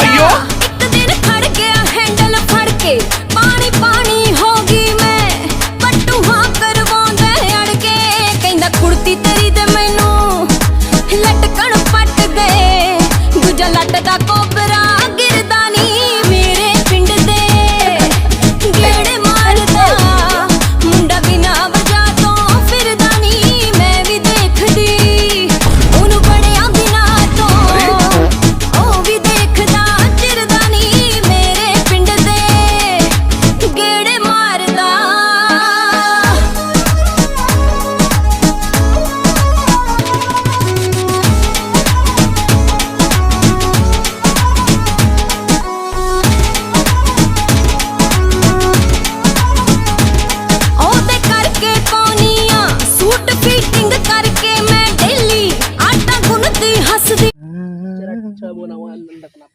भाइयों एक दिन खड़ गया हैंडल फड़ के पानी पानी होगी मैं पट्टू हाँ करवांदा अड़के कहंदा कुड़ती तेरी ते मैनू लटकन पट गए दूजा लट दा कोबरा गिरदा नी मेरे पिंड दे गेड़े मारदा मुंडा बिना वजह तो फिरदा नी मैं भी देखदी ओनू बड़िया बिना तो ओ भी देखदा चिरदा नी मेरे पिंड दे गेड़े मारदा ओदे करके पाउनिया सूट फिटिंग करके मैं डेली आटा गुनती हसदी Cara bonawan nandak nak.